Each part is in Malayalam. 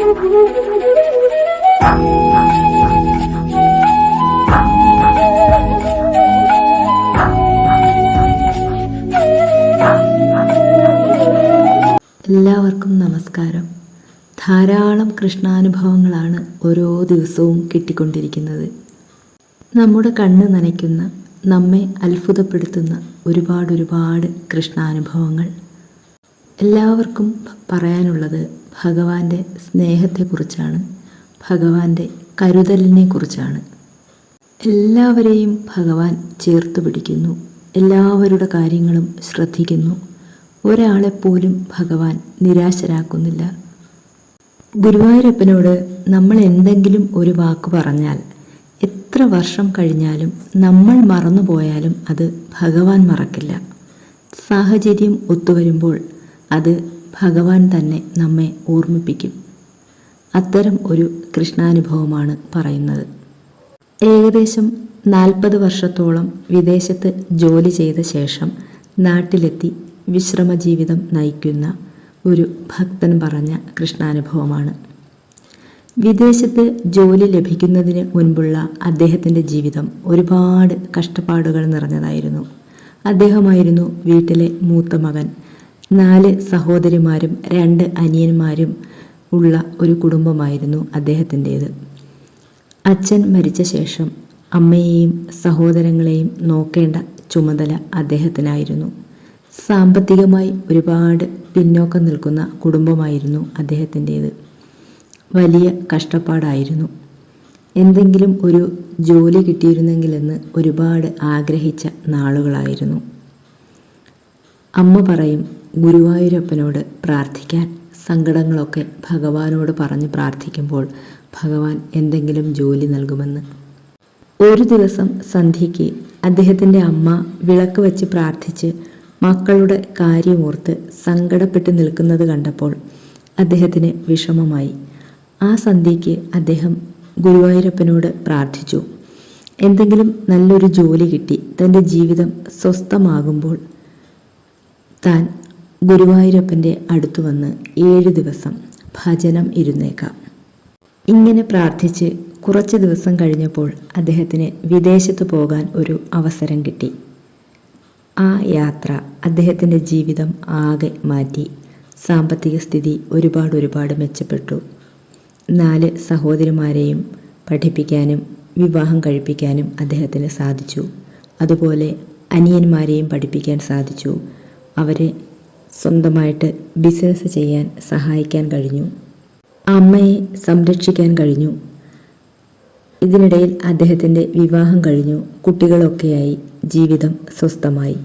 എല്ലാവർക്കും നമസ്കാരം. ധാരാളം കൃഷ്ണാനുഭവങ്ങളാണ് ഓരോ ദിവസവും കിട്ടിക്കൊണ്ടിരിക്കുന്നത്. നമ്മുടെ കണ്ണ് നനയ്ക്കുന്ന, നമ്മെ അത്ഭുതപ്പെടുത്തുന്ന ഒരുപാട് കൃഷ്ണാനുഭവങ്ങൾ. എല്ലാവർക്കും പറയാനുള്ളത് ഭഗവാന്റെ സ്നേഹത്തെക്കുറിച്ചാണ്, ഭഗവാന്റെ കരുതലിനെ കുറിച്ചാണ്. എല്ലാവരെയും ഭഗവാൻ ചേർത്ത് പിടിക്കുന്നു, എല്ലാവരുടെ കാര്യങ്ങളും ശ്രദ്ധിക്കുന്നു. ഒരാളെപ്പോലും ഭഗവാൻ നിരാശരാക്കുന്നില്ല. ഗുരുവായൂരപ്പനോട് നമ്മൾ എന്തെങ്കിലും ഒരു വാക്ക് പറഞ്ഞാൽ എത്ര വർഷം കഴിഞ്ഞാലും നമ്മൾ മറന്നുപോയാലും അത് ഭഗവാൻ മറക്കില്ല. സാഹചര്യം ഒത്തുവരുമ്പോൾ അത് ഭഗവാൻ തന്നെ നമ്മെ ഓർമ്മിപ്പിക്കും. അത്തരം ഒരു കൃഷ്ണാനുഭവമാണ് പറയുന്നത്. ഏകദേശം 40 വർഷത്തോളം വിദേശത്ത് ജോലി ചെയ്ത ശേഷം നാട്ടിലെത്തി വിശ്രമജീവിതം നയിക്കുന്ന ഒരു ഭക്തൻ പറഞ്ഞ കൃഷ്ണാനുഭവമാണ്. വിദേശത്ത് ജോലി ലഭിക്കുന്നതിന് മുൻപുള്ള അദ്ദേഹത്തിൻ്റെ ജീവിതം ഒരുപാട് കഷ്ടപ്പാടുകൾ നിറഞ്ഞതായിരുന്നു. അദ്ദേഹമായിരുന്നു വീട്ടിലെ മൂത്ത മകൻ. 4 സഹോദരിമാരും 2 അനിയന്മാരും ഉള്ള ഒരു കുടുംബമായിരുന്നു അദ്ദേഹത്തിൻ്റേത്. അച്ഛൻ മരിച്ച ശേഷം അമ്മയെയും സഹോദരങ്ങളെയും നോക്കേണ്ട ചുമതല അദ്ദേഹത്തിനായിരുന്നു. സാമ്പത്തികമായി ഒരുപാട് പിന്നോക്കം നിൽക്കുന്ന കുടുംബമായിരുന്നു അദ്ദേഹത്തിൻ്റേത്. വലിയ കഷ്ടപ്പാടായിരുന്നു. എന്തെങ്കിലും ഒരു ജോലി കിട്ടിയിരുന്നെങ്കിലെന്ന് ഒരുപാട് ആഗ്രഹിച്ച നാളുകളായിരുന്നു. അമ്മ പറയും, ഗുരുവായൂരപ്പനോട് പ്രാർത്ഥിക്കാൻ. സങ്കടങ്ങളൊക്കെ ഭഗവാനോട് പറഞ്ഞ് പ്രാർത്ഥിക്കുമ്പോൾ ഭഗവാൻ എന്തെങ്കിലും ജോലി നൽകുമെന്ന്. ഒരു ദിവസം സന്ധ്യയ്ക്ക് അദ്ദേഹത്തിൻ്റെ അമ്മ വിളക്ക് വെച്ച് പ്രാർത്ഥിച്ച് മക്കളുടെ കാര്യമോർത്ത് സങ്കടപ്പെട്ട് നിൽക്കുന്നത് കണ്ടപ്പോൾ അദ്ദേഹത്തിന് വിഷമമായി. ആ സന്ധ്യയ്ക്ക് അദ്ദേഹം ഗുരുവായൂരപ്പനോട് പ്രാർത്ഥിച്ചു. എന്തെങ്കിലും നല്ലൊരു ജോലി കിട്ടി തൻ്റെ ജീവിതം സ്വസ്ഥമാകുമ്പോൾ താൻ ഗുരുവായൂരപ്പൻ്റെ അടുത്തു വന്ന് 7 ദിവസം ഭജനം ഇരുന്നേക്കാം. ഇങ്ങനെ പ്രാർത്ഥിച്ച് കുറച്ച് ദിവസം കഴിഞ്ഞപ്പോൾ അദ്ദേഹത്തിന് വിദേശത്ത് പോകാൻ ഒരു അവസരം കിട്ടി. ആ യാത്ര അദ്ദേഹത്തിൻ്റെ ജീവിതം ആകെ മാറ്റി. സാമ്പത്തിക സ്ഥിതി ഒരുപാട് മെച്ചപ്പെട്ടു. 4 സഹോദരിമാരെയും പഠിപ്പിക്കാനും വിവാഹം കഴിപ്പിക്കാനും അദ്ദേഹത്തിന് സാധിച്ചു. അതുപോലെ അനിയന്മാരെയും പഠിപ്പിക്കാൻ സാധിച്ചു. അവരെ സ്വന്തമായിട്ട് ബിസിനസ് ചെയ്യാൻ സഹായിക്കാൻ കഴിഞ്ഞു. അമ്മയെ സംരക്ഷിക്കാൻ കഴിഞ്ഞു. ഇതിനിടയിൽ അദ്ദേഹത്തിൻ്റെ വിവാഹം കഴിഞ്ഞു. കുട്ടികളൊക്കെയായി ജീവിതം സ്വസ്ഥമായി.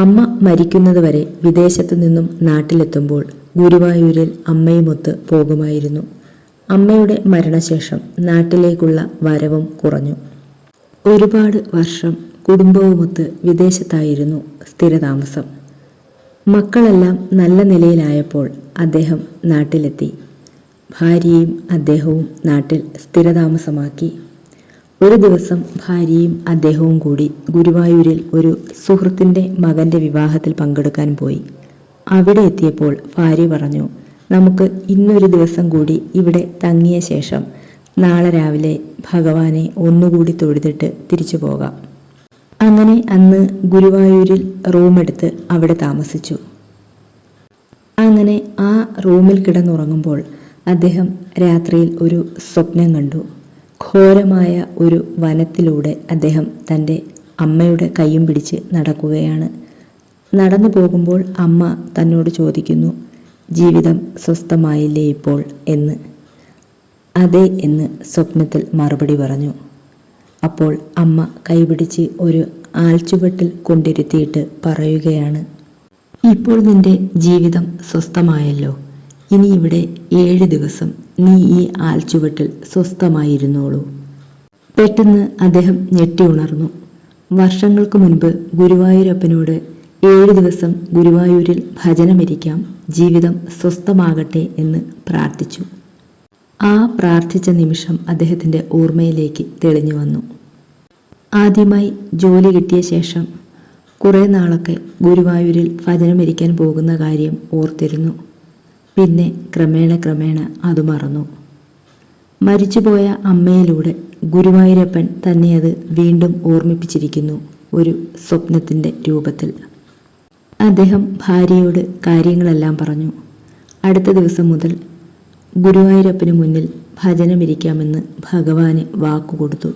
അമ്മ മരിക്കുന്നത് വരെ വിദേശത്തു നിന്നും നാട്ടിലെത്തുമ്പോൾ ഗുരുവായൂരിൽ അമ്മയുമൊത്ത് പോകുമായിരുന്നു. അമ്മയുടെ മരണശേഷം നാട്ടിലേക്കുള്ള വരവും കുറഞ്ഞു. ഒരുപാട് വർഷം കുടുംബവുമൊത്ത് വിദേശത്തായിരുന്നു സ്ഥിരതാമസം. മക്കളെല്ലാം നല്ല നിലയിലായപ്പോൾ അദ്ദേഹം നാട്ടിലെത്തി. ഭാര്യയും അദ്ദേഹവും നാട്ടിൽ സ്ഥിരതാമസമാക്കി. ഒരു ദിവസം ഭാര്യയും അദ്ദേഹവും കൂടി ഗുരുവായൂരിൽ ഒരു സുഹൃത്തിൻ്റെ മകൻ്റെ വിവാഹത്തിൽ പങ്കെടുക്കാൻ പോയി. അവിടെ എത്തിയപ്പോൾ ഭാര്യ പറഞ്ഞു, നമുക്ക് ഇന്നൊരു ദിവസം കൂടി ഇവിടെ തങ്ങിയ ശേഷം നാളെ രാവിലെ ഭഗവാനെ ഒന്നുകൂടി തൊഴുതിട്ട് തിരിച്ചു പോകാം. അങ്ങനെ അന്ന് ഗുരുവായൂരിൽ റൂമെടുത്ത് അവിടെ താമസിച്ചു. അങ്ങനെ ആ റൂമിൽ കിടന്നുറങ്ങുമ്പോൾ അദ്ദേഹം രാത്രിയിൽ ഒരു സ്വപ്നം കണ്ടു. ഘോരമായ ഒരു വനത്തിലൂടെ അദ്ദേഹം തൻ്റെ അമ്മയുടെ കൈയും പിടിച്ച് നടക്കുകയാണ്. നടന്നു പോകുമ്പോൾ അമ്മ തന്നോട് ചോദിക്കുന്നു, ജീവിതം സ്വസ്ഥമായില്ലേ ഇപ്പോൾ എന്ന്. അതെ എന്ന് സ്വപ്നത്തിൽ മറുപടി പറഞ്ഞു. അപ്പോൾ അമ്മ കൈപിടിച്ച് ഒരു ആൽച്ചുവട്ടിൽ കൊണ്ടിരുത്തിയിട്ട് പറയുകയാണ്, ഇപ്പോൾ നിന്റെ ജീവിതം സ്വസ്ഥമായല്ലോ. ഇനി ഇവിടെ 7 ദിവസം നീ ഈ ആൽച്ചുവട്ടിൽ സ്വസ്ഥമായിരുന്നോളൂ. പെട്ടെന്ന് അദ്ദേഹം ഞെട്ടി ഉണർന്നു. വർഷങ്ങൾക്ക് മുൻപ് ഗുരുവായൂരപ്പനോട് 7 ദിവസം ഗുരുവായൂരിൽ ഭജനമിരിക്കാം, ജീവിതം സ്വസ്ഥമാകട്ടെ എന്ന് പ്രാർത്ഥിച്ചു. ആ പ്രാർത്ഥിച്ച നിമിഷം അദ്ദേഹത്തിൻ്റെ ഓർമ്മയിലേക്ക് തെളിഞ്ഞു വന്നു. ആദ്യമായി ജോലി കിട്ടിയ ശേഷം കുറേ നാളൊക്കെ ഗുരുവായൂരിൽ ഭജനമിരിക്കാൻ പോകുന്ന കാര്യം ഓർത്തിരുന്നു. പിന്നെ ക്രമേണ അത് മറന്നു. മരിച്ചുപോയ അമ്മയിലൂടെ ഗുരുവായൂരപ്പൻ തന്നെ അത് വീണ്ടും ഓർമ്മിപ്പിച്ചിരിക്കുന്നു, ഒരു സ്വപ്നത്തിൻ്റെ രൂപത്തിൽ. അദ്ദേഹം ഭാര്യയോട് കാര്യങ്ങളെല്ലാം പറഞ്ഞു. അടുത്ത ദിവസം മുതൽ ഗുരുവായൂരപ്പന് മുന്നിൽ ഭജനമിരിക്കാമെന്ന് ഭഗവാന് വാക്കുകൊടുത്തു.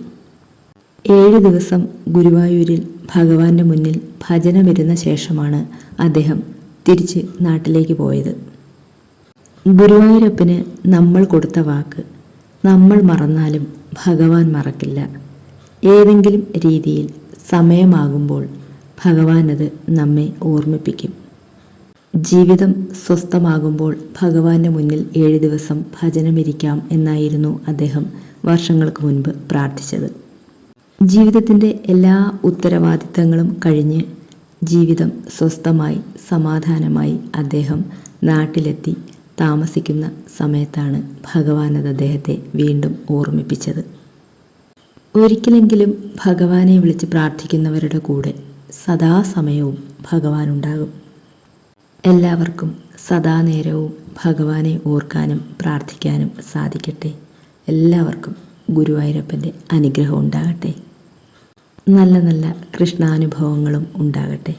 7 ദിവസം ഗുരുവായൂരിൽ ഭഗവാന്റെ മുന്നിൽ ഭജനമിരുന്ന ശേഷമാണ് അദ്ദേഹം തിരിച്ച് നാട്ടിലേക്ക് പോയത്. ഗുരുവായൂരപ്പന് നമ്മൾ കൊടുത്ത വാക്ക് നമ്മൾ മറന്നാലും ഭഗവാൻ മറക്കില്ല. ഏതെങ്കിലും രീതിയിൽ സമയമാകുമ്പോൾ ഭഗവാൻ അത് നമ്മെ ഓർമ്മിപ്പിക്കും. ജീവിതം സ്വസ്ഥമാകുമ്പോൾ ഭഗവാന്റെ മുന്നിൽ 7 ദിവസം ഭജനമിരിക്കാം എന്നായിരുന്നു അദ്ദേഹം വർഷങ്ങൾക്ക് മുൻപ് പ്രാർത്ഥിച്ചത്. ജീവിതത്തിൻ്റെ എല്ലാ ഉത്തരവാദിത്തങ്ങളും കഴിഞ്ഞ് ജീവിതം സ്വസ്ഥമായി സമാധാനമായി അദ്ദേഹം നാട്ടിലെത്തി താമസിക്കുന്ന സമയത്താണ് ഭഗവാൻ അത് അദ്ദേഹത്തെ വീണ്ടും ഓർമ്മിപ്പിച്ചത്. ഒരിക്കലെങ്കിലും ഭഗവാനെ വിളിച്ച് പ്രാർത്ഥിക്കുന്നവരുടെ കൂടെ സദാസമയവും ഭഗവാനുണ്ടാകും. എല്ലാവർക്കും സദാനേരവും ഭഗവാനെ ഓർക്കാനും പ്രാർത്ഥിക്കാനും സാധിക്കട്ടെ. എല്ലാവർക്കും ഗുരുവായൂരപ്പൻ്റെ അനുഗ്രഹം ഉണ്ടാകട്ടെ. നല്ല നല്ല കൃഷ്ണാനുഭവങ്ങളും ഉണ്ടാകട്ടെ.